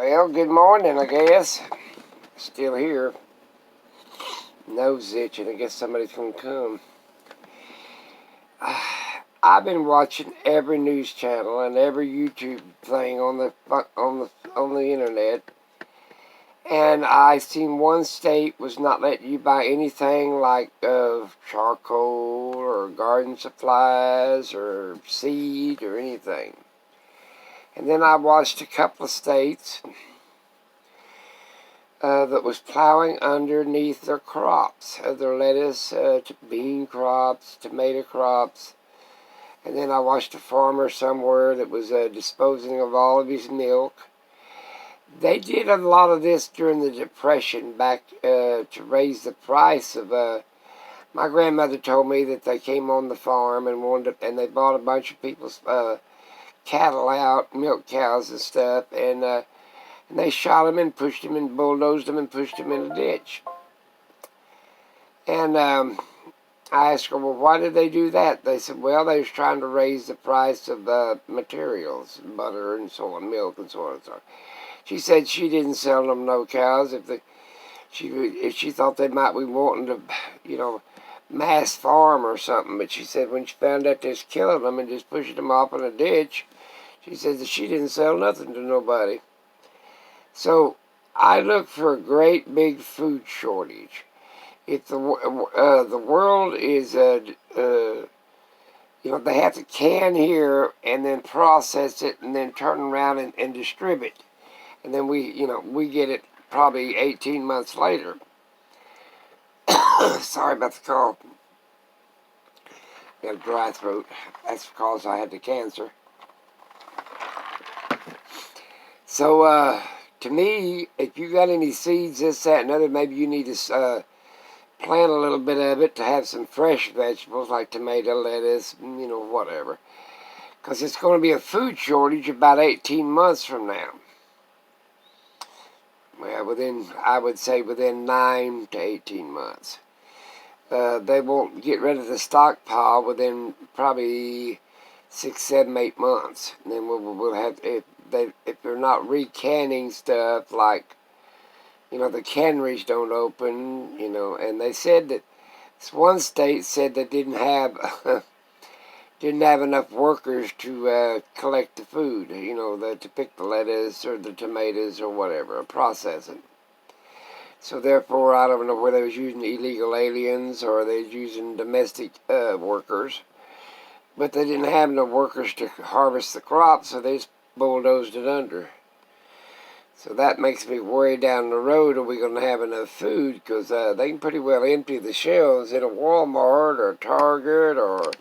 Well, good morning, I guess. Still here. Nose itching. I guess somebody's gonna come. I've been watching every news channel and every YouTube thing on the internet, and I seen one state was not letting you buy anything like charcoal or garden supplies or seed or anything. And then I watched a couple of states that was plowing underneath their crops, their lettuce, bean crops, tomato crops. And then I watched a farmer somewhere that was disposing of all of his milk. They did a lot of this during the Depression back to raise the price of. My grandmother told me that they came on the farm and they bought a bunch of people's cattle out, milk cows and stuff, and they shot them and pushed them and bulldozed them and pushed them in a ditch. And I asked her, well, why did they do that? They said, well, they was trying to raise the price of materials, butter and so on, milk and so on and so on. She said she didn't sell them no cows if she thought they might be wanting to, mass farm or something. But she said when she found out they was killing them and just pushing them off in a ditch, she said that she didn't sell nothing to nobody. So I look for a great big food shortage. If the world is, they have to can here and then process it and then turn around and distribute. And then we get it probably 18 months later. Sorry about the cough. Got a dry throat. That's because I had the cancer. So, to me, if you got any seeds, this, that, and other, maybe you need to plant a little bit of it to have some fresh vegetables like tomato, lettuce, whatever. Because it's going to be a food shortage about 18 months from now. Well, I would say within 9 to 18 months. They won't get rid of the stockpile within probably 6, 7, 8 months. And then we'll have, if they're not recanning stuff like, the canneries don't open, and they said that one state said they didn't have enough workers to collect the food, to pick the lettuce or the tomatoes or whatever, or process it. So therefore, I don't know whether they was using illegal aliens or they was using domestic workers, but they didn't have enough workers to harvest the crops, so they just bulldozed it under. So that makes me worry down the road, are we going to have enough food? Because they can pretty well empty the shelves in a Walmart or Target or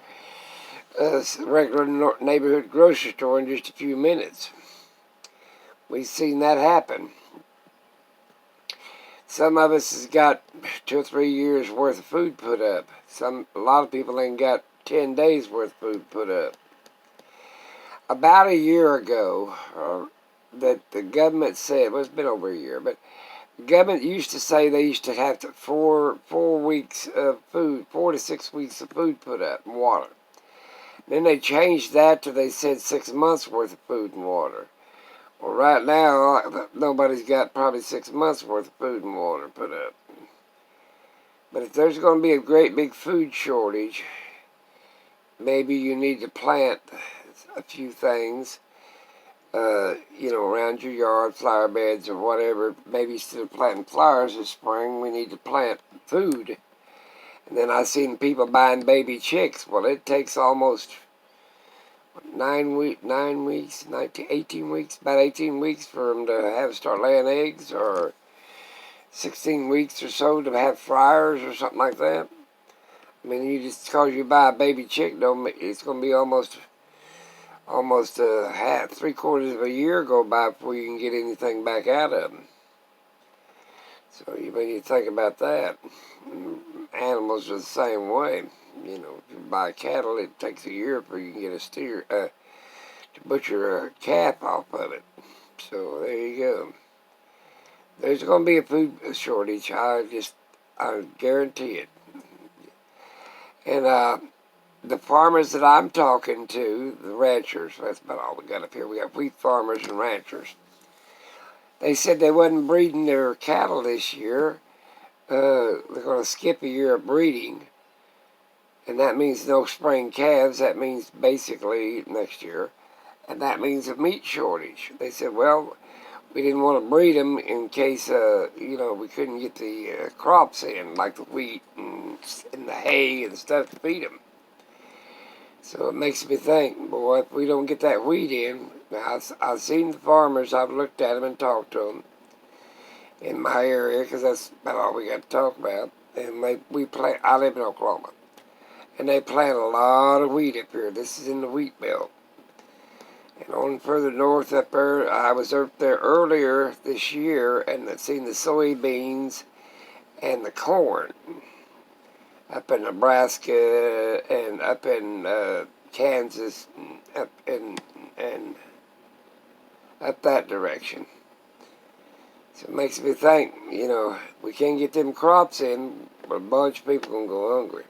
a regular neighborhood grocery store in just a few minutes. We've seen that happen. Some of us has got 2 or 3 years worth of food put up. A lot of people ain't got 10 days worth of food put up. About a year ago, that the government said, well, it's been over a year, but the government used to say they used to have 4 weeks of food, 4 to 6 weeks of food put up and water. Then they changed that to they said 6 months worth of food and water. Well, right now, nobody's got probably 6 months worth of food and water put up. But if there's going to be a great big food shortage, maybe you need to plant a few things, around your yard, flower beds or whatever. Maybe instead of planting flowers this spring, we need to plant food. And then I seen people buying baby chicks. Well, it takes almost 18 weeks, about 18 weeks for them to start laying eggs, or 16 weeks or so to have fryers or something like that. I mean, because you buy a baby chick, it's going to be almost 3/4 of a year go by before you can get anything back out of them. So you need to think about that. Animals are the same way. If you buy cattle, it takes a year before you can get to butcher a calf off of it. So there you go. There's going to be a food shortage. I guarantee it. And the farmers that I'm talking to, the ranchers, that's about all we got up here. We got wheat farmers and ranchers. They said they wasn't breeding their cattle this year. They're going to skip a year of breeding. And that means no spring calves. That means basically next year. And that means a meat shortage. They said, well, we didn't want to breed them in case, we couldn't get the crops in, like the wheat and the hay and stuff to feed them. So it makes me think, boy, if we don't get that wheat in, I've seen the farmers, I've looked at them and talked to them in my area, because that's about all we got to talk about. And I live in Oklahoma, and they plant a lot of wheat up here. This is in the wheat belt. And on further north up there, I was up there earlier this year and I'd seen the soybeans and the corn up in Nebraska and up in Kansas and up that direction. So it makes me think, we can't get them crops in, but a bunch of people are going to go hungry.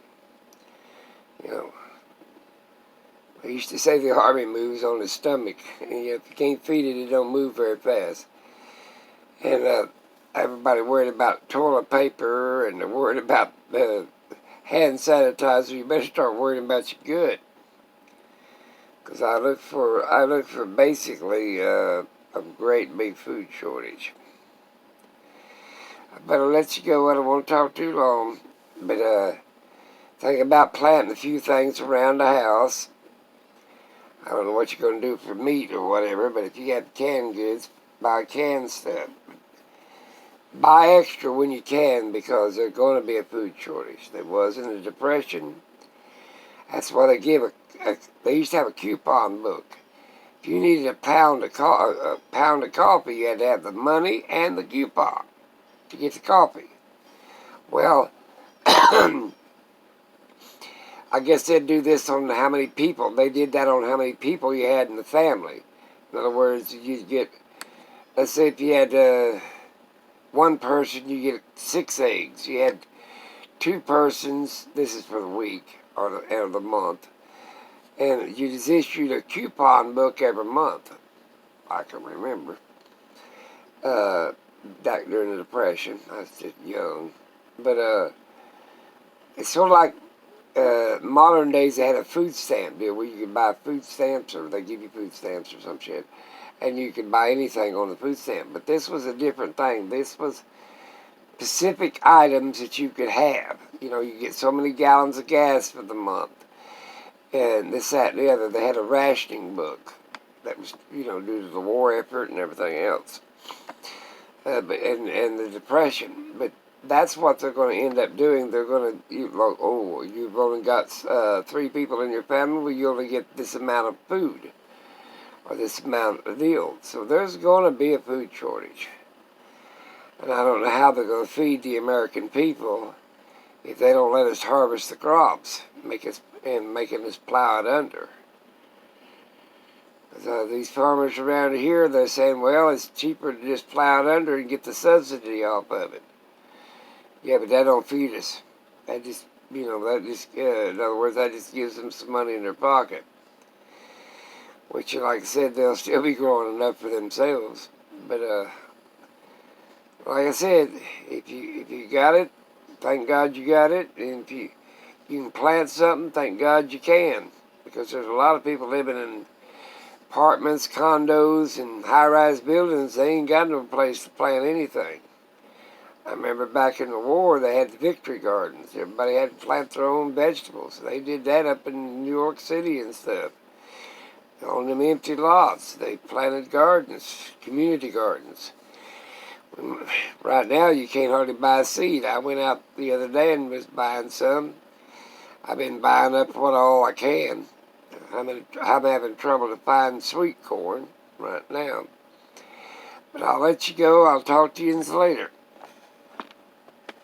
I used to say the army moves on the stomach, and if you can't feed it, it don't move very fast. And everybody worried about toilet paper, and they're worried about hand sanitizer. You better start worrying about your good, because I look for basically a great big food shortage. I better let you go. I don't want to talk too long, but think about planting a few things around the house. I don't know what you're going to do for meat or whatever, but if you have canned goods, buy canned stuff. Buy extra when you can, because there's going to be a food shortage. There was in the Depression. That's why they they used to have a coupon book. If you needed a pound of coffee, you had to have the money and the coupon to get the coffee. Well, I guess they'd do this on how many people. They did that on how many people you had in the family. In other words, you'd get, let's say if you had one person, you get 6 eggs. You had 2 persons, this is for the week or the end of the month, and you just issued a coupon book every month. I can remember. Back during the Depression, I was just young. But it's sort of like modern days. They had a food stamp deal where you could buy food stamps, or they give you food stamps or some shit, and you could buy anything on the food stamp. But this was a different thing. This was specific items that you could have. You get so many gallons of gas for the month, and this, that, and the other. They had a rationing book that was, due to the war effort and everything else, and the Depression. But that's what they're going to end up doing. They're going to, you've only got 3 people in your family, well, you only get this amount of food, or this amount of deal. So there's going to be a food shortage. And I don't know how they're going to feed the American people if they don't let us harvest the crops, making us plow it under. So these farmers around here, they're saying, well, it's cheaper to just plow it under and get the subsidy off of it. Yeah, but that don't feed us. That just, in other words, that just gives them some money in their pocket. Which, like I said, they'll still be growing enough for themselves. But, like I said, if you got it, thank God you got it. And if you can plant something, thank God you can. Because there's a lot of people living in apartments, condos, and high-rise buildings. They ain't got no place to plant anything. I remember back in the war, they had victory gardens. Everybody had to plant their own vegetables. They did that up in New York City and stuff. On them empty lots, they planted gardens, community gardens. Right now, you can't hardly buy a seed. I went out the other day and was buying some. I've been buying up all I can. I'm having trouble to find sweet corn right now. But I'll let you go. I'll talk to you later.